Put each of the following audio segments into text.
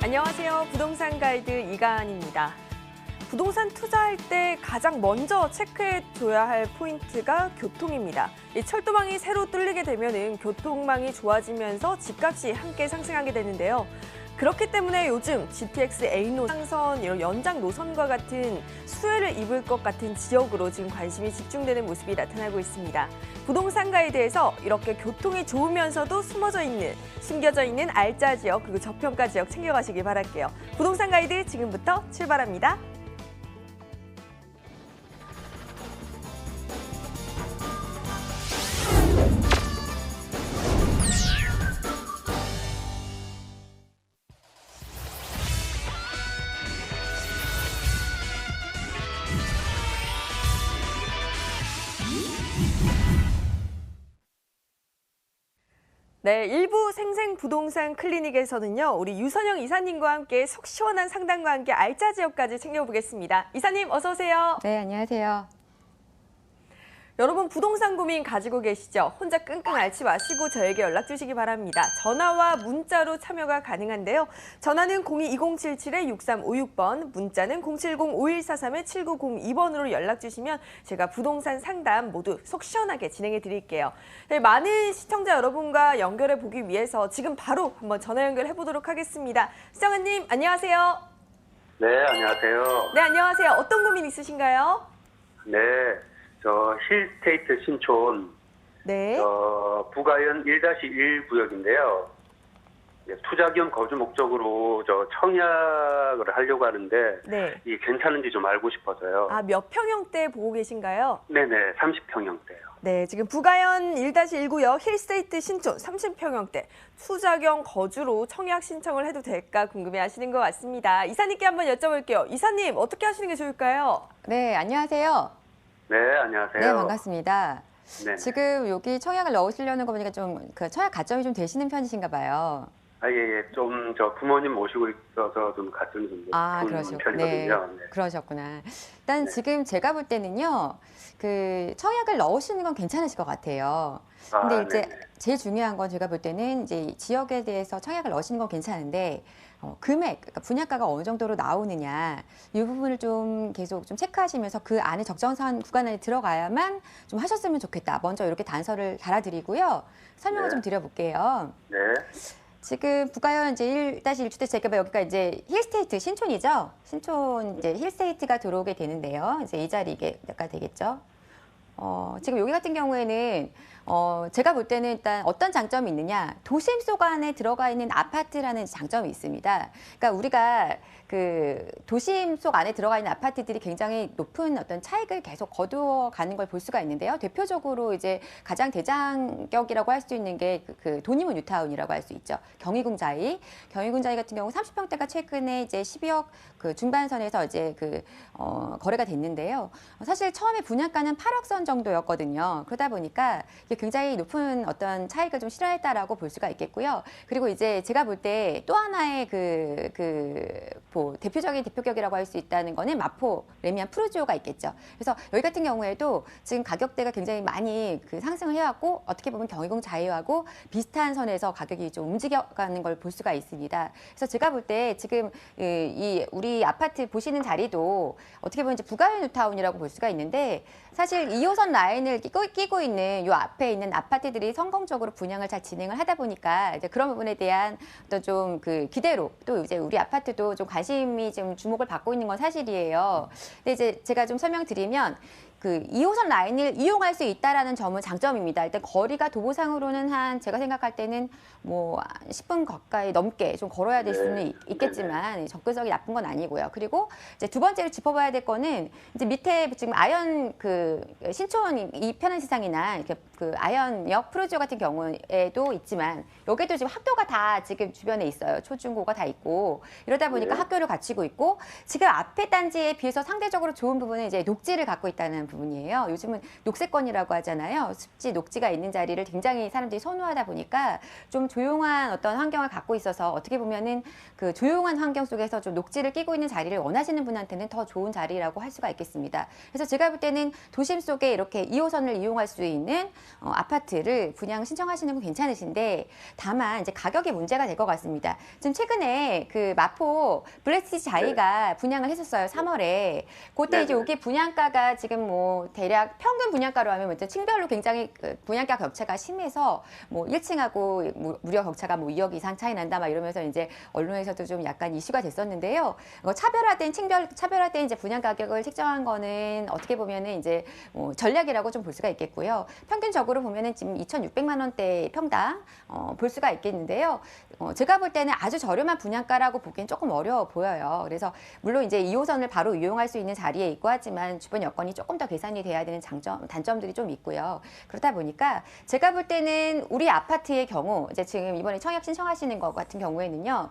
안녕하세요. 부동산 가이드 이가은입니다. 부동산 투자할 때 가장 먼저 체크해줘야 할 포인트가 교통입니다. 이 철도망이 새로 뚫리게 되면은 교통망이 좋아지면서 집값이 함께 상승하게 되는데요. 그렇기 때문에 요즘 GTX A노선, 이런 연장 노선과 같은 수혜를 입을 것 같은 지역으로 지금 관심이 집중되는 모습이 나타나고 있습니다. 부동산 가이드에서 이렇게 교통이 좋으면서도 숨겨져 있는 알짜 지역 그리고 저평가 지역 챙겨가시길 바랄게요. 부동산 가이드 지금부터 출발합니다. 네, 일부 생생부동산 클리닉에서는요, 우리 유선영 이사님과 함께 속 시원한 상담과 함께 알짜 지역까지 챙겨보겠습니다. 이사님 어서 오세요. 네, 안녕하세요. 여러분 부동산 고민 가지고 계시죠? 혼자 끙끙 앓지 마시고 저에게 연락 주시기 바랍니다. 전화와 문자로 참여가 가능한데요. 전화는 02-2077-6356번, 문자는 070-5143-7902번으로 연락 주시면 제가 부동산 상담 모두 속 시원하게 진행해 드릴게요. 네, 많은 시청자 여러분과 연결해 보기 위해서 지금 바로 한번 전화 연결해 보도록 하겠습니다. 시청자님 안녕하세요. 네, 안녕하세요. 네, 안녕하세요. 어떤 고민 있으신가요? 네, 저 힐스테이트 신촌 네. 부가현 1-1 구역인데요. 투자 겸 거주 목적으로 저 청약을 하려고 하는데 네. 이게 괜찮은지 좀 알고 싶어서요. 아, 몇 평형대 보고 계신가요? 네네, 30평형대요. 네, 지금 부가현 1-1구역 힐스테이트 신촌 30평형대 투자 겸 거주로 청약 신청을 해도 될까 궁금해하시는 것 같습니다. 이사님께 한번 여쭤볼게요. 이사님 어떻게 하시는 게 좋을까요? 네, 안녕하세요. 네, 안녕하세요. 네, 반갑습니다. 네. 지금 여기 청약을 넣으시려는 거 보니까 좀 그 청약 가점이 좀 되시는 편이신가 봐요. 아, 예. 좀 저 부모님 모시고 있어서 좀 가슴이 좀 높은 편이거든요. 네, 그러셨구나. 일단 지금 제가 볼 때는요, 그 청약을 넣으시는 건 괜찮으실 것 같아요. 근데 이제 네네. 제일 중요한 건 제가 볼 때는 이제 지역에 대해서 청약을 넣으시는 건 괜찮은데 금액, 그러니까 분양가가 어느 정도로 나오느냐 이 부분을 좀 계속 좀 체크하시면서 그 안에 적정선 구간 안에 들어가야만 좀 하셨으면 좋겠다. 먼저 이렇게 단서를 달아드리고요. 설명을 네. 좀 드려볼게요. 네. 지금 부가현 이제 1-1주택자가 여기가 이제 힐스테이트 신촌이죠. 신촌 이제 힐스테이트가 들어오게 되는데요. 이제 이 자리가 되겠죠. 지금 여기 같은 경우에는 제가 볼 때는 일단 어떤 장점이 있느냐, 도심 속 안에 들어가 있는 아파트라는 장점이 있습니다. 그러니까 우리가 그 도심 속 안에 들어가 있는 아파트들이 굉장히 높은 어떤 차익을 계속 거두어 가는 걸 볼 수가 있는데요. 대표적으로 이제 가장 대장격이라고 할 수 있는 게 그 도니문 뉴타운이라고 할 수 있죠. 경희궁자이 같은 경우 30평대가 최근에 이제 12억 그 중반선에서 이제 거래가 됐는데요. 사실 처음에 분양가는 8억 선 정도였거든요. 그러다 보니까 이게 굉장히 높은 어떤 차익을 좀 실현했다라고 볼 수가 있겠고요. 그리고 이제 제가 볼 때 또 하나의 대표적인 대표격이라고 할 수 있다는 거는 마포 레미안 푸르지오가 있겠죠. 그래서 여기 같은 경우에도 지금 가격대가 굉장히 많이 상승을 해왔고 어떻게 보면 경희궁 자이하고 비슷한 선에서 가격이 좀 움직여가는 걸 볼 수가 있습니다. 그래서 제가 볼 때 지금 우리 아파트 보시는 자리도 어떻게 보면 이제 부가현 뉴타운이라고 볼 수가 있는데 사실 2호선 라인을 끼고 있는 요 앞에 있는 아파트들이 성공적으로 분양을 잘 진행을 하다 보니까 이제 그런 부분에 대한 어떤 좀 기대로 또 이제 우리 아파트도 좀 관심이 좀 주목을 받고 있는 건 사실이에요. 근데 이제 제가 좀 설명드리면 2호선 라인을 이용할 수 있다라는 점은 장점입니다. 일단 거리가 도보상으로는 제가 생각할 때는 뭐 10분 가까이 넘게 좀 걸어야 될 수는 있겠지만 접근성이 나쁜 건 아니고요. 그리고 이제 두 번째로 짚어봐야 될 거는 이제 밑에 지금 아현 신촌 이편한 시장이나 이렇게 아현역 프로지오 같은 경우에도 있지만 여기도 지금 학교가 다 지금 주변에 있어요. 초중고가 다 있고 이러다 보니까 학교를 갖추고 있고 지금 앞에 단지에 비해서 상대적으로 좋은 부분은 이제 녹지를 갖고 있다는 부분이에요. 요즘은 녹색권이라고 하잖아요. 습지, 녹지가 있는 자리를 굉장히 사람들이 선호하다 보니까 좀 조용한 어떤 환경을 갖고 있어서 어떻게 보면은 그 조용한 환경 속에서 좀 녹지를 끼고 있는 자리를 원하시는 분한테는 더 좋은 자리라고 할 수가 있겠습니다. 그래서 제가 볼 때는 도심 속에 이렇게 2호선을 이용할 수 있는 아파트를 분양 신청하시는 건 괜찮으신데 다만 이제 가격이 문제가 될 것 같습니다. 지금 최근에 그 마포 블랙시티 자이가 분양을 했었어요. 3월에. 그때 이제 이게 분양가가 지금 뭐 대략 평균 분양가로 하면 먼저 층별로 굉장히 그 분양가 격차가 심해서 뭐 1층하고 무려 격차가 뭐 2억 이상 차이 난다 막 이러면서 이제 언론에서도 좀 약간 이슈가 됐었는데요. 차별화된 차별화된 이제 분양 가격을 책정한 거는 어떻게 보면은 이제 뭐 전략이라고 좀 볼 수가 있겠고요. 평균적으로 보면은 지금 2,600만 원대 평당 볼 수가 있겠는데요. 제가 볼 때는 아주 저렴한 분양가라고 보기엔 조금 어려워 보여요. 그래서 물론 이제 2호선을 바로 이용할 수 있는 자리에 있고 하지만 주변 여건이 조금 더 계산이 돼야 되는 단점들이 좀 있고요. 그렇다 보니까 제가 볼 때는 우리 아파트의 경우 이제 지금 이번에 청약 신청하시는 것 같은 경우에는요.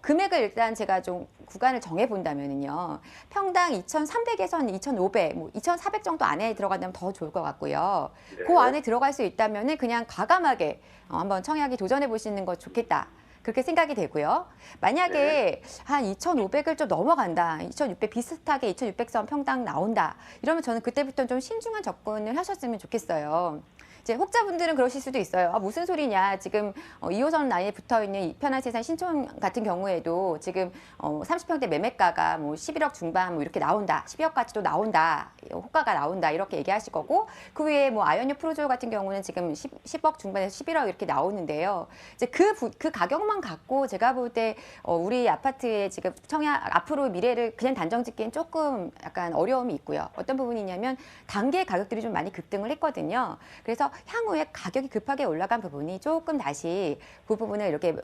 금액을 일단 제가 좀 구간을 정해 본다면은요. 평당 2,300에서 2,500, 뭐 2,400 정도 안에 들어간다면 더 좋을 것 같고요. 네. 그 안에 들어갈 수 있다면은 그냥 과감하게 한번 청약이 도전해 보시는 거 좋겠다. 그렇게 생각이 되고요. 만약에 한 2,500을 좀 넘어간다. 2,600 비슷하게 2,600선 평당 나온다. 이러면 저는 그때부터 좀 신중한 접근을 하셨으면 좋겠어요. 이제 혹자분들은 그러실 수도 있어요. 아, 무슨 소리냐. 지금 2호선 라인에 붙어있는 편한 세상 신촌 같은 경우에도 지금 30평대 매매가가 뭐 11억 중반 뭐 이렇게 나온다. 12억까지도 나온다. 호가가 나온다. 이렇게 얘기하실 거고 그 외에 뭐 아이오닉 프로조 같은 경우는 지금 10억 중반에서 11억 이렇게 나오는데요. 이제 그 가격만 갖고 제가 볼 때 우리 아파트의 지금 청약 앞으로 미래를 그냥 단정 짓기엔 조금 약간 어려움이 있고요. 어떤 부분이냐면 단계 가격들이 좀 많이 급등을 했거든요. 그래서 향후에 가격이 급하게 올라간 부분이 조금 다시 그 부분을 이렇게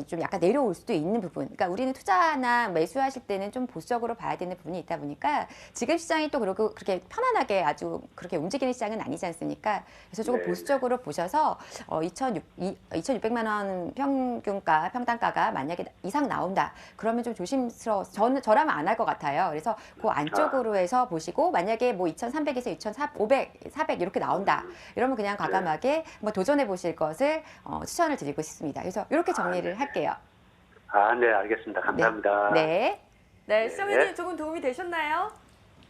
좀 약간 내려올 수도 있는 부분. 그러니까 우리는 투자나 매수하실 때는 좀 보수적으로 봐야 되는 부분이 있다 보니까 지금 시장이 또 그렇게 편안하게 아주 그렇게 움직이는 시장은 아니지 않습니까? 그래서 조금 보수적으로 보셔서 2,600만 원 평당가가 만약에 이상 나온다. 그러면 좀 저라면 안 할 것 같아요. 그래서 그 안쪽으로 해서 보시고 만약에 뭐 2,300에서 2,500, 400 이렇게 나온다. 이러면 그냥 과감하게 한번 도전해 보실 것을 추천을 드리고 싶습니다. 그래서 이렇게 정리를 할게요. 네, 알겠습니다. 감사합니다. 네. 네, 시청자님 조금 도움이 되셨나요?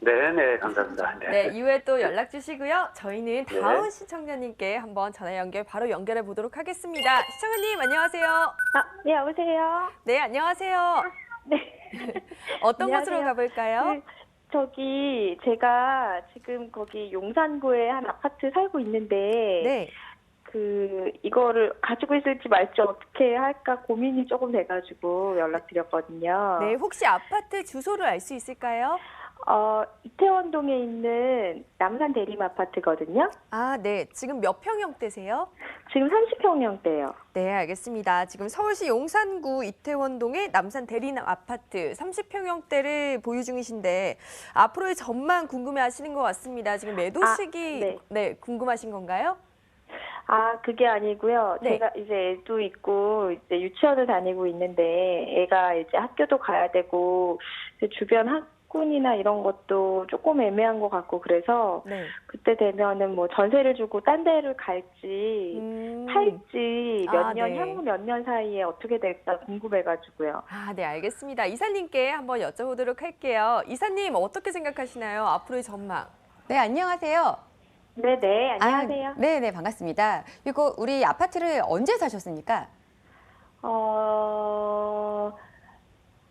네, 감사합니다. 네, 이후에 또 연락 주시고요. 저희는 다음 시청자님께 한번 전화 바로 연결해 보도록 하겠습니다. 시청자님, 안녕하세요. 네, 여보세요? 네, 안녕하세요. 네. 어떤 안녕하세요. 곳으로 가볼까요? 네, 제가 지금 거기 용산구에 한 아파트 살고 있는데, 네. 이거를 가지고 있을지 말지 어떻게 할까 고민이 조금 돼가지고 연락드렸거든요. 네, 혹시 아파트 주소를 알 수 있을까요? 이태원동에 있는 남산 대림 아파트거든요. 아, 네. 지금 몇 평형대세요? 지금 30평형대요. 네, 알겠습니다. 지금 서울시 용산구 이태원동의 남산 대리남 아파트 30평형대를 보유 중이신데 앞으로의 전망 궁금해하시는 것 같습니다. 지금 매도 시기 네, 궁금하신 건가요? 그게 아니고요. 네. 제가 이제 애도 있고 이제 유치원을 다니고 있는데 애가 이제 학교도 가야 되고 주변 학군이나 이런 것도 조금 애매한 것 같고 그래서 네. 그때 되면은 뭐 전세를 주고 딴 데를 갈지 팔지 네. 향후 몇 년 사이에 어떻게 될까 궁금해가지고요. 네, 알겠습니다. 이사님께 한번 여쭤보도록 할게요. 이사님 어떻게 생각하시나요? 앞으로의 전망. 네, 안녕하세요. 네네, 안녕하세요. 네네, 반갑습니다. 그리고 우리 아파트를 언제 사셨습니까?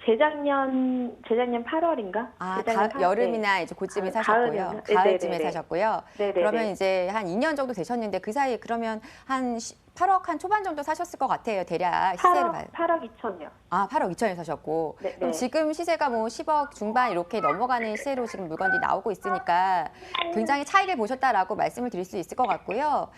재작년 8월인가? 여름이나 이제 그쯤에 사셨고요. 가을쯤에 사셨고요. 네네네. 그러면 이제 한 2년 정도 되셨는데 그 사이에 그러면 한 8억 한 초반 정도 사셨을 것 같아요. 대략 시세를 봐요. 8억 2천이요. 8억 2천에 사셨고. 네, 그럼 지금 시세가 뭐 10억 중반 이렇게 넘어가는 시세로 지금 물건들이 나오고 있으니까 굉장히 차익을 보셨다라고 말씀을 드릴 수 있을 것 같고요.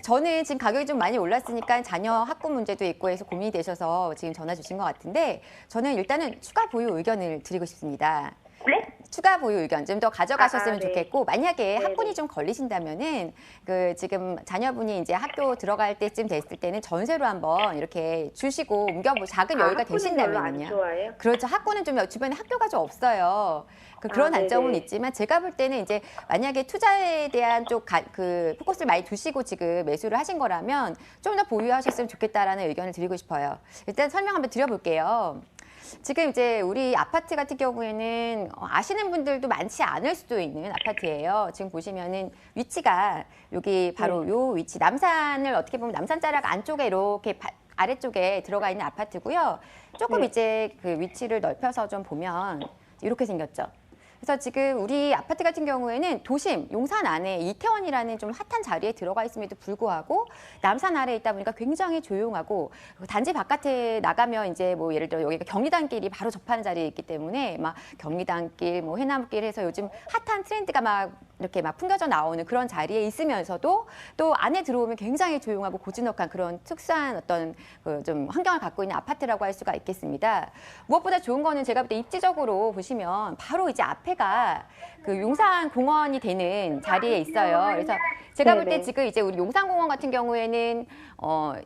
저는 지금 가격이 좀 많이 올랐으니까 자녀 학군 문제도 있고 해서 고민이 되셔서 지금 전화 주신 것 같은데 저는 일단은 추가 보유 의견을 드리고 싶습니다. 네? 추가 보유 의견 좀 더 가져가셨으면 네. 좋겠고, 만약에 네네. 학군이 좀 걸리신다면은 그 지금 자녀분이 이제 학교 들어갈 때쯤 됐을 때는 전세로 한번 이렇게 주시고 자금 여유가 학군은 별로 안 되신다면요. 좋아해요? 그렇죠. 학군은 좀 주변에 학교가 좀 없어요. 그런 단점은 네네. 있지만 제가 볼 때는 이제 만약에 투자에 대한 그 포커스를 많이 두시고 지금 매수를 하신 거라면 좀 더 보유하셨으면 좋겠다라는 의견을 드리고 싶어요. 일단 설명 한번 드려볼게요. 지금 이제 우리 아파트 같은 경우에는 아시는 분들도 많지 않을 수도 있는 아파트예요. 지금 보시면은 위치가 여기 바로 요 위치, 남산을 어떻게 보면 남산자락 안쪽에 이렇게 아래쪽에 들어가 있는 아파트고요. 조금 이제 그 위치를 넓혀서 좀 보면 이렇게 생겼죠. 그래서 지금 우리 아파트 같은 경우에는 도심, 용산 안에 이태원이라는 좀 핫한 자리에 들어가 있음에도 불구하고 남산 아래에 있다 보니까 굉장히 조용하고, 단지 바깥에 나가면 이제 뭐 예를 들어 여기가 경리단길이 바로 접하는 자리에 있기 때문에 막 경리단길, 뭐 해남길 해서 요즘 핫한 트렌드가 막 이렇게 막 풍겨져 나오는 그런 자리에 있으면서도 또 안에 들어오면 굉장히 조용하고 고즈넉한 그런 특수한 어떤 그 좀 환경을 갖고 있는 아파트라고 할 수가 있겠습니다. 무엇보다 좋은 거는 제가 볼 때 입지적으로 보시면 바로 이제 앞에가 그 용산공원이 되는 자리에 있어요. 그래서 제가 볼 때 지금 이제 우리 용산공원 같은 경우에는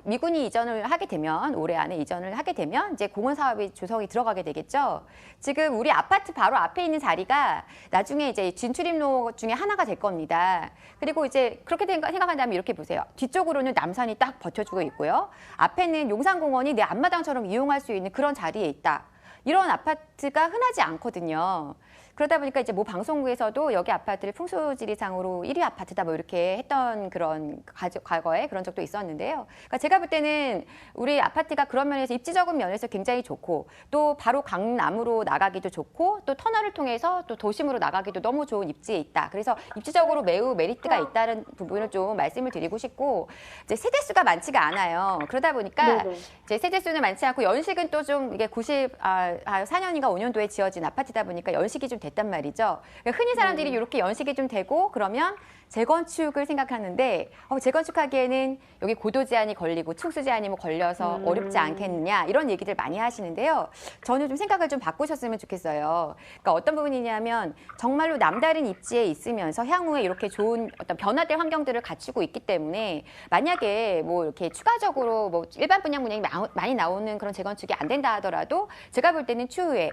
미군이 이전을 하게 되면, 올해 안에 이전을 하게 되면 이제 공원 사업이 조성이 들어가게 되겠죠. 지금 우리 아파트 바로 앞에 있는 자리가 나중에 이제 진출입로 중에 하나가 될 겁니다. 그리고 이제 그렇게 생각한다면 이렇게 보세요. 뒤쪽으로는 남산이 딱 버텨주고 있고요. 앞에는 용산공원이 내 앞마당처럼 이용할 수 있는 그런 자리에 있다. 이런 아파트가 흔하지 않거든요. 그러다 보니까 이제 뭐 방송국에서도 여기 아파트를 풍수지리상으로 1위 아파트다 뭐 이렇게 했던 그런 과거에 그런 적도 있었는데요. 그러니까 제가 볼 때는 우리 아파트가 그런 면에서 입지적인 면에서 굉장히 좋고, 또 바로 강남으로 나가기도 좋고, 또 터널을 통해서 또 도심으로 나가기도 너무 좋은 입지에 있다. 그래서 입지적으로 매우 메리트가 있다는 부분을 좀 말씀을 드리고 싶고, 이제 세대수가 많지가 않아요. 그러다 보니까 이제 세대수는 많지 않고 연식은 또 좀 이게 94년인가 5년도에 지어진 아파트다 보니까 연식이 좀 됐단 말이죠. 그러니까 흔히 사람들이 이렇게 연식이 좀 되고 그러면 재건축을 생각하는데, 재건축하기에는 여기 고도 제한이 걸리고 층수 제한이 뭐 걸려서 어렵지 않겠느냐, 이런 얘기들 많이 하시는데요. 저는 좀 생각을 좀 바꾸셨으면 좋겠어요. 그러니까 어떤 부분이냐면 정말로 남다른 입지에 있으면서 향후에 이렇게 좋은 어떤 변화될 환경들을 갖추고 있기 때문에, 만약에 뭐 이렇게 추가적으로 뭐 일반 분양 문양이 많이 나오는 그런 재건축이 안 된다 하더라도 제가 볼 때는 추후에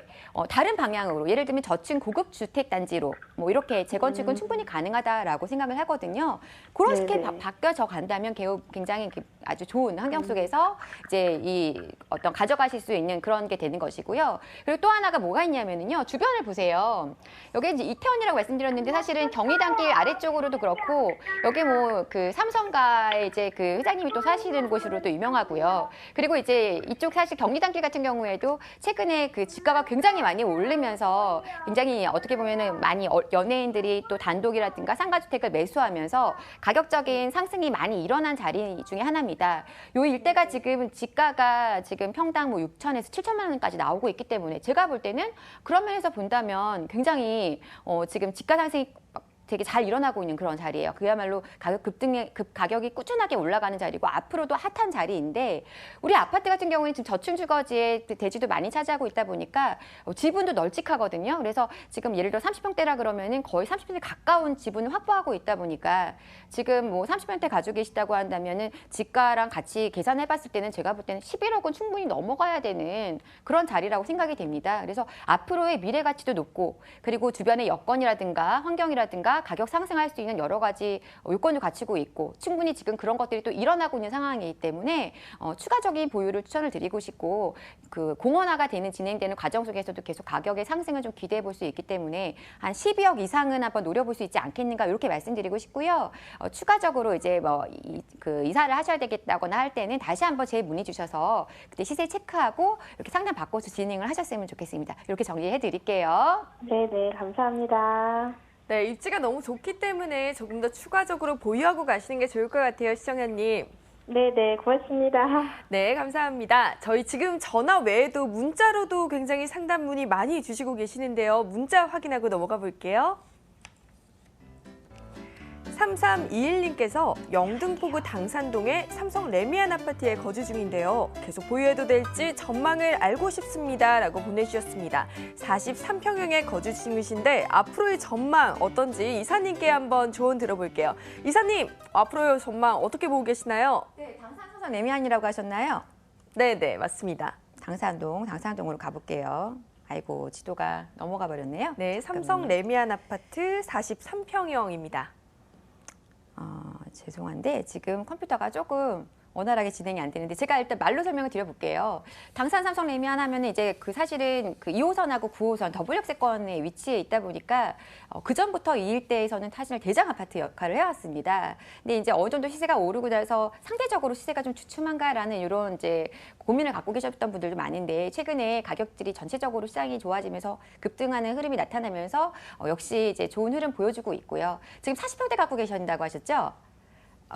다른 방향으로, 예를 들면 저층 고급 주택 단지로 뭐 이렇게 재건축은 충분히 가능하다라고 생각을 하거든요. 그런 식의 바뀌어져 간다면 굉장히 아주 좋은 환경 속에서 이제 이 어떤 가져가실 수 있는 그런 게 되는 것이고요. 그리고 또 하나가 뭐가 있냐면요, 주변을 보세요. 여기 이제 이태원이라고 말씀드렸는데 사실은 경리단길 아래쪽으로도 그렇고, 여기 뭐 그 삼성가의 이제 그 회장님이 또 사시는 곳으로도 유명하고요. 그리고 이제 이쪽 사실 경리단길 같은 경우에도 최근에 그 지가가 굉장히 많이 오르면서 굉장히 어떻게 보면은 많이 연예인들이 또 단독이라든가 상가주택을 매수하면서 가격적인 상승이 많이 일어난 자리 중에 하나입니다. 요 일대가 지금 지가가 지금 평당 뭐 6천에서 7천만 원까지 나오고 있기 때문에 제가 볼 때는 그런 면에서 본다면 굉장히 지금 지가 상승이 되게 잘 일어나고 있는 그런 자리예요. 그야말로 가격이 꾸준하게 올라가는 자리고 앞으로도 핫한 자리인데, 우리 아파트 같은 경우는 지금 저층 주거지에 대지도 많이 차지하고 있다 보니까 지분도 널찍하거든요. 그래서 지금 예를 들어 30평대라 그러면은 거의 30평대 가까운 지분을 확보하고 있다 보니까 지금 뭐 30평대 가지고 계시다고 한다면은 지가랑 같이 계산해 봤을 때는 제가 볼 때는 11억은 충분히 넘어가야 되는 그런 자리라고 생각이 됩니다. 그래서 앞으로의 미래 가치도 높고, 그리고 주변의 여건이라든가 환경이라든가 가격 상승할 수 있는 여러 가지 요건을 갖추고 있고, 충분히 지금 그런 것들이 또 일어나고 있는 상황이기 때문에 추가적인 보유를 추천을 드리고 싶고, 그 공원화가 진행되는 과정 속에서도 계속 가격의 상승을 좀 기대해 볼 수 있기 때문에 한 12억 이상은 한번 노려볼 수 있지 않겠는가, 이렇게 말씀드리고 싶고요. 추가적으로 이제 뭐 이사를 하셔야 되겠다거나 할 때는 다시 한번 제 문의 주셔서 그때 시세 체크하고 이렇게 상담 받고서 진행을 하셨으면 좋겠습니다. 이렇게 정리해 드릴게요. 네, 감사합니다. 네, 입지가 너무 좋기 때문에 조금 더 추가적으로 보유하고 가시는 게 좋을 것 같아요, 시청자님. 네, 고맙습니다. 네, 감사합니다. 저희 지금 전화 외에도 문자로도 굉장히 상담 문의 많이 주시고 계시는데요. 문자 확인하고 넘어가 볼게요. 3321님께서 영등포구 당산동의 삼성 레미안 아파트에 거주 중인데요. 계속 보유해도 될지 전망을 알고 싶습니다. 라고 보내주셨습니다. 43평형에 거주 중이신데 앞으로의 전망 어떤지 이사님께 한번 조언 들어볼게요. 이사님, 앞으로의 전망 어떻게 보고 계시나요? 네, 당산 레미안이라고 하셨나요? 네네, 맞습니다. 당산동으로 가볼게요. 아이고, 지도가 넘어가 버렸네요. 네, 삼성 레미안 아파트 43평형입니다. 죄송한데 지금 컴퓨터가 조금 원활하게 진행이 안 되는데 제가 일단 말로 설명을 드려볼게요. 당산 삼성 레미안 하면은 이제 그 사실은 그 2호선하고 9호선 더블역세권에 위치해 있다 보니까 그 전부터 이 일대에서는 사실 대장 아파트 역할을 해왔습니다. 근데 이제 어느 정도 시세가 오르고 나서 상대적으로 시세가 좀 주춤한가라는 이런 이제 고민을 갖고 계셨던 분들도 많은데 최근에 가격들이 전체적으로 시장이 좋아지면서 급등하는 흐름이 나타나면서 역시 이제 좋은 흐름 보여주고 있고요. 지금 40평대 갖고 계신다고 하셨죠?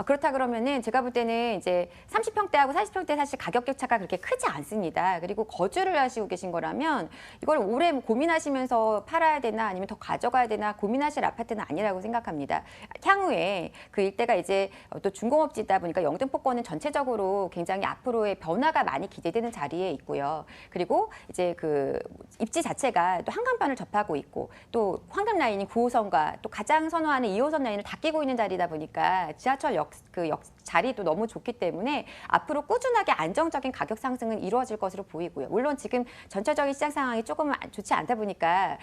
그렇다 그러면은 제가 볼 때는 이제 30평대하고 40평대 사실 가격 격차가 그렇게 크지 않습니다. 그리고 거주를 하시고 계신 거라면 이걸 오래 고민하시면서 팔아야 되나 아니면 더 가져가야 되나 고민하실 아파트는 아니라고 생각합니다. 향후에 그 일대가 이제 또 중공업지다 보니까 영등포권은 전체적으로 굉장히 앞으로의 변화가 많이 기대되는 자리에 있고요. 그리고 이제 그 입지 자체가 또 한강변을 접하고 있고 또 황금 라인이 9호선과 또 가장 선호하는 2호선 라인을 다 끼고 있는 자리다 보니까 지하철 자리도 너무 좋기 때문에 앞으로 꾸준하게 안정적인 가격 상승은 이루어질 것으로 보이고요. 물론 지금 전체적인 시장 상황이 조금 좋지 않다 보니까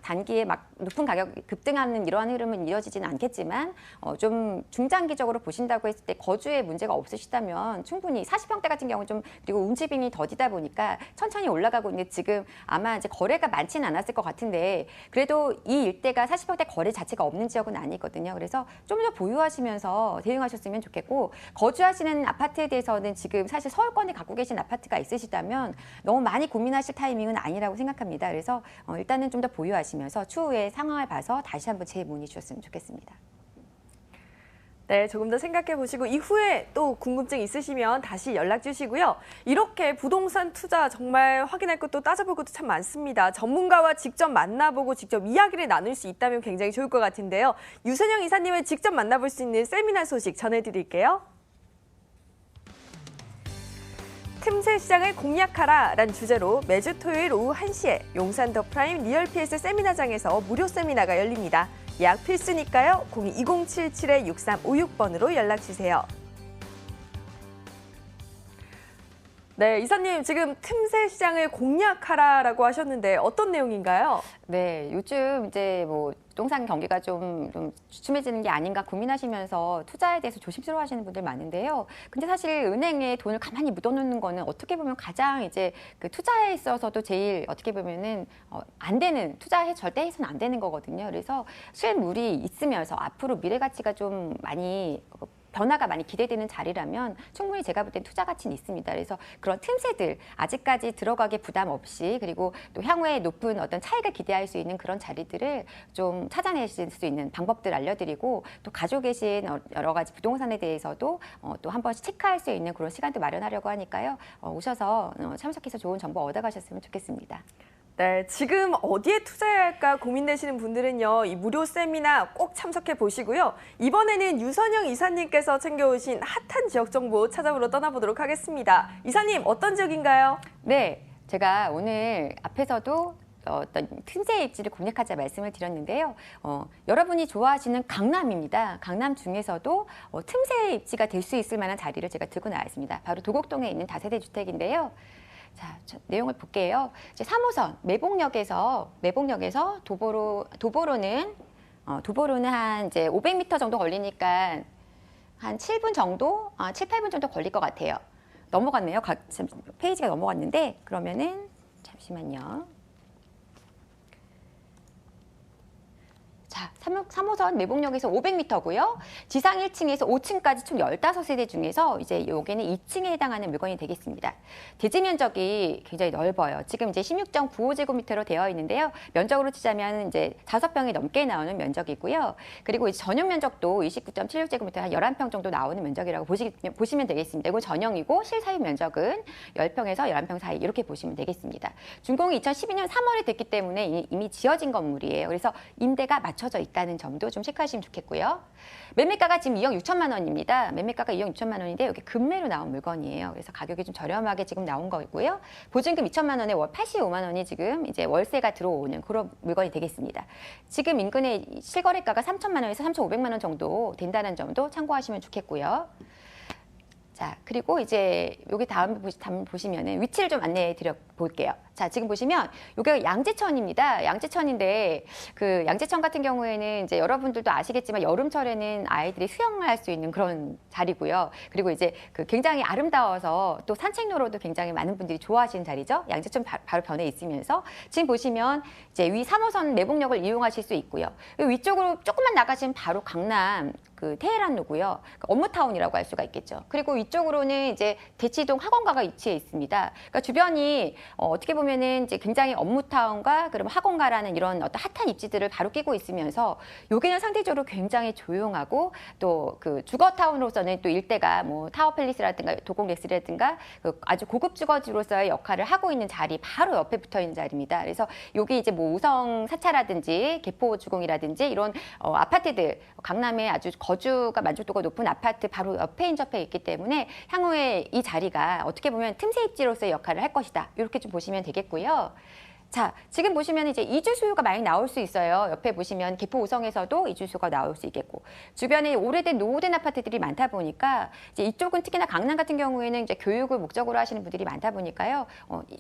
단기에 막 높은 가격 급등하는 이러한 흐름은 이어지지는 않겠지만 좀 중장기적으로 보신다고 했을 때 거주에 문제가 없으시다면 충분히 40평대 같은 경우는 좀 그리고 움직임이 더디다 보니까 천천히 올라가고 있는데 지금 아마 이제 거래가 많지는 않았을 것 같은데 그래도 이 일대가 40평대 거래 자체가 없는 지역은 아니거든요. 그래서 좀 더 보유하시면서 대응하셨으면 좋겠고 거주하시는 아파트에 대해서는 지금 사실 서울권에 갖고 계신 아파트가 있으시다면 너무 많이 고민하실 타이밍은 아니라고 생각합니다. 그래서 일단은 좀 더 보유하시면서 추후에 상황을 봐서 다시 한번 재문의 주셨으면 좋겠습니다. 네, 조금 더 생각해 보시고 이후에 또 궁금증 있으시면 다시 연락 주시고요. 이렇게 부동산 투자 정말 확인할 것도 따져볼 것도 참 많습니다. 전문가와 직접 만나보고 직접 이야기를 나눌 수 있다면 굉장히 좋을 것 같은데요. 유선영 이사님을 직접 만나볼 수 있는 세미나 소식 전해드릴게요. 틈새 시장을 공략하라라는 주제로 매주 토요일 오후 1시에 용산 더 프라임 리얼 PS 세미나장에서 무료 세미나가 열립니다. 예약 필수니까요. 02-2077-6356번으로 연락주세요. 네, 이사님 지금 틈새 시장을 공략하라라고 하셨는데 어떤 내용인가요? 네, 요즘 이제 뭐 부동산 경기가 좀 주춤해지는 게 아닌가 고민하시면서 투자에 대해서 조심스러워하시는 분들 많은데요. 근데 사실 은행에 돈을 가만히 묻어놓는 거는 어떻게 보면 가장 이제 그 투자에 있어서도 제일 어떻게 보면은 안 되는 투자에 절대 해서는 안 되는 거거든요. 그래서 수익물이 있으면서 앞으로 미래 가치가 좀 많이 변화가 많이 기대되는 자리라면 충분히 제가 볼 땐 투자 가치는 있습니다. 그래서 그런 틈새들 아직까지 들어가기 부담 없이 그리고 또 향후에 높은 어떤 차익을 기대할 수 있는 그런 자리들을 좀 찾아내실 수 있는 방법들 알려드리고 또 가지고 계신 여러 가지 부동산에 대해서도 또 한 번씩 체크할 수 있는 그런 시간도 마련하려고 하니까요. 오셔서 참석해서 좋은 정보 얻어가셨으면 좋겠습니다. 네, 지금 어디에 투자해야 할까 고민되시는 분들은요. 이 무료 세미나 꼭 참석해 보시고요. 이번에는 유선영 이사님께서 챙겨오신 핫한 지역 정보 찾아보러 떠나보도록 하겠습니다. 이사님, 어떤 지역인가요? 네, 제가 오늘 앞에서도 어떤 틈새 입지를 공략하자 말씀을 드렸는데요. 여러분이 좋아하시는 강남입니다. 강남 중에서도 틈새 입지가 될 수 있을 만한 자리를 제가 들고 나왔습니다. 바로 도곡동에 있는 다세대 주택인데요. 자, 내용을 볼게요. 이제 3호선 매봉역에서 도보로는 한 이제 500m 정도 걸리니까 한 7분 정도, 7, 8분 정도 걸릴 것 같아요. 넘어갔네요. 페이지가 넘어갔는데 그러면은 잠시만요. 자, 3호선 매봉역에서 500m고요. 지상 1층에서 5층까지 총 15세대 중에서 이제 여기는 2층에 해당하는 물건이 되겠습니다. 대지 면적이 굉장히 넓어요. 지금 이제 16.95제곱미터로 되어 있는데요. 면적으로 치자면 이제 5평이 넘게 나오는 면적이고요. 그리고 이제 전용 면적도 29.76제곱미터 한 11평 정도 나오는 면적이라고 보시면 되겠습니다. 이건 전용이고 실사유 면적은 10평에서 11평 사이 이렇게 보시면 되겠습니다. 준공이 2012년 3월에 됐기 때문에 이미 지어진 건물이에요. 그래서 임대가 맞춰 갖춰져 있다는 점도 좀 체크하시면 좋겠고요. 매매가가 지금 2억 6천만 원입니다. 매매가가 2억 6천만 원인데 여기 급매로 나온 물건이에요. 그래서 가격이 좀 저렴하게 지금 나온 거고요. 보증금 2천만 원에 월 85만 원이 지금 이제 월세가 들어오는 그런 물건이 되겠습니다. 지금 인근의 실거래가가 3천만 원에서 3,500만 원 정도 된다는 점도 참고하시면 좋겠고요. 자, 그리고 이제 여기 다음 보시면은 위치를 좀 안내해 드려 볼게요. 자, 지금 보시면 여기가 양재천입니다. 양재천인데 그 양재천 같은 경우에는 이제 여러분들도 아시겠지만 여름철에는 아이들이 수영할 수 있는 그런 자리고요. 그리고 이제 그 굉장히 아름다워서 또 산책로로도 굉장히 많은 분들이 좋아하시는 자리죠. 양재천 바로 변에 있으면서 지금 보시면 이제 위 3호선 내복역을 이용하실 수 있고요. 위쪽으로 조금만 나가시면 바로 강남 그 테헤란로고요. 업무타운이라고 할 수가 있겠죠. 그리고 이쪽으로는 이제 대치동 학원가가 위치해 있습니다. 그러니까 주변이 어떻게 보면은 이제 굉장히 업무타운과 그럼 학원가라는 이런 어떤 핫한 입지들을 바로 끼고 있으면서 여기는 상대적으로 굉장히 조용하고 또 그 주거타운으로서는 또 일대가 뭐 타워팰리스라든가 도곡렉스라든가 그 아주 고급 주거지로서의 역할을 하고 있는 자리 바로 옆에 붙어 있는 자리입니다. 그래서 여기 이제 뭐 우성 사차라든지 개포주공이라든지 이런 아파트들 강남에 아주 거주가 만족도가 높은 아파트 바로 옆에 인접해 있기 때문에 향후에 이 자리가 어떻게 보면 틈새 입지로서의 역할을 할 것이다. 이렇게 좀 보시면 되겠고요. 자, 지금 보시면 이제 이주 수요가 많이 나올 수 있어요. 옆에 보시면 개포 우성에서도 이주 수요가 나올 수 있겠고 주변에 오래된 노후된 아파트들이 많다 보니까 이제 이쪽은 특히나 강남 같은 경우에는 이제 교육을 목적으로 하시는 분들이 많다 보니까요.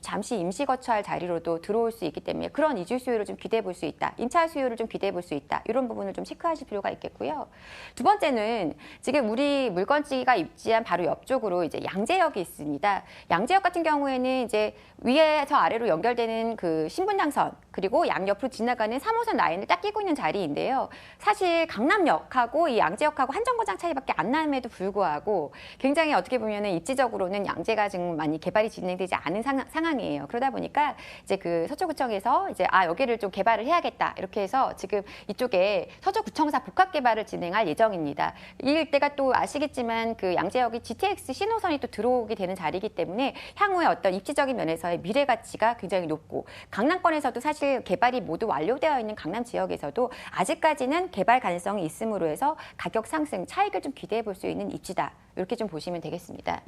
잠시 임시 거처할 자리로도 들어올 수 있기 때문에 그런 이주 수요를 좀 기대해 볼 수 있다. 임차 수요를 좀 기대해 볼 수 있다. 이런 부분을 좀 체크하실 필요가 있겠고요. 두 번째는 지금 우리 물건지가 입지한 바로 옆쪽으로 이제 양재역이 있습니다. 양재역 같은 경우에는 이제 위에서 아래로 연결되는 그 신분당선 그리고 양옆으로 지나가는 3호선 라인을 딱 끼고 있는 자리인데요. 사실 강남역하고 이 양재역하고 한 정거장 차이밖에 안 남에도 불구하고 굉장히 어떻게 보면은 입지적으로는 양재가 지금 많이 개발이 진행되지 않은 상황이에요. 그러다 보니까 이제 그 서초구청에서 이제 여기를 좀 개발을 해야겠다 이렇게 해서 지금 이쪽에 서초구청사 복합 개발을 진행할 예정입니다. 이 일대가 또 아시겠지만 그 양재역이 GTX 신호선이 또 들어오게 되는 자리이기 때문에 향후에 어떤 입지적인 면에서의 미래 가치가 굉장히 높고 강남권에서도 사실 개발이 모두 완료되어 있는 강남 지역에서도 아직까지는 개발 가능성이 있음으로 해서 가격 상승, 차익을 좀 기대해 볼 수 있는 입지다. 이렇게 좀 보시면 되겠습니다.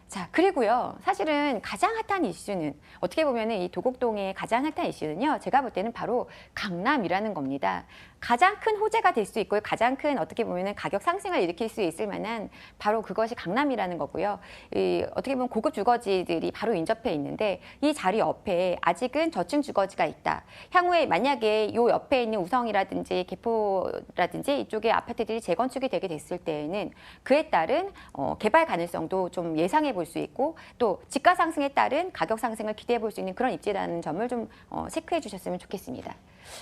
자, 그리고요. 사실은 가장 핫한 이슈는 어떻게 보면은 이 도곡동의 가장 핫한 이슈는요. 제가 볼 때는 바로 강남이라는 겁니다. 가장 큰 호재가 될 수 있고 가장 큰 어떻게 보면은 가격 상승을 일으킬 수 있을 만한 바로 그것이 강남이라는 거고요. 어떻게 보면 고급 주거지들이 바로 인접해 있는데 이 자리 옆에 아직은 저층 주거지가 있다. 향후에 만약에 요 옆에 있는 우성이라든지 개포라든지 이쪽에 아파트들이 재건축이 되게 됐을 때에는 그에 따른 개발 가능성도 좀 예상해 볼 수 있고 또 집가 상승에 따른 가격 상승을 기대해 볼 수 있는 그런 입지라는 점을 좀 체크해 주셨으면 좋겠습니다.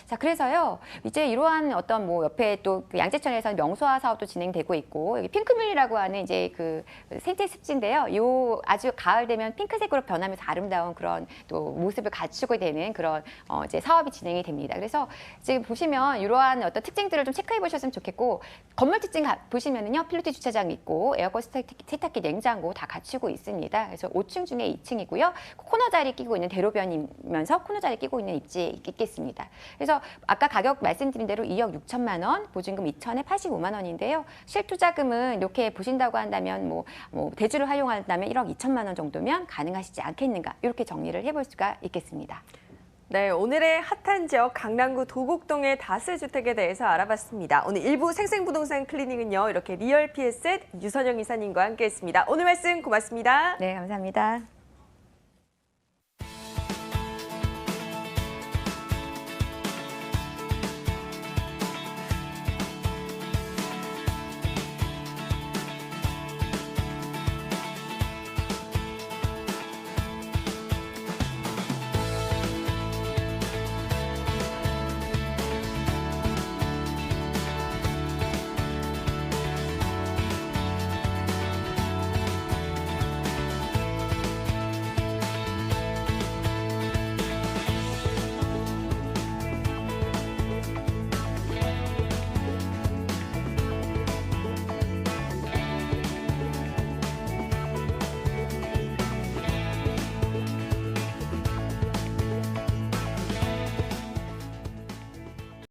자, 그래서요, 이제 이러한 어떤 뭐 옆에 또 그 양재천에서는 명소화 사업도 진행되고 있고, 여기 핑크뮬이라고 하는 이제 그 생태 습지인데요. 요 아주 가을 되면 핑크색으로 변하면서 아름다운 그런 또 모습을 갖추게 되는 그런 이제 사업이 진행이 됩니다. 그래서 지금 보시면 이러한 어떤 특징들을 좀 체크해 보셨으면 좋겠고, 건물 특징 보시면은요, 필로티 주차장 있고, 에어컨 세탁기, 냉장고 다 갖추고 있습니다. 그래서 5층 중에 2층이고요. 코너 자리 끼고 있는 대로변이면서 코너 자리 끼고 있는 입지에 있겠습니다. 그래서 아까 가격 말씀드린 대로 2억 6천만 원, 보증금 2천에 85만 원인데요. 실투자금은 이렇게 보신다고 한다면 뭐 대주를 활용한다면 1억 2천만 원 정도면 가능하시지 않겠는가 이렇게 정리를 해볼 수가 있겠습니다. 네, 오늘의 핫한 지역 강남구 도곡동의 다세주택에 대해서 알아봤습니다. 오늘 일부 생생부동산 클리닉은요. 이렇게 리얼 피에셋 유선영 이사님과 함께했습니다. 오늘 말씀 고맙습니다. 네, 감사합니다.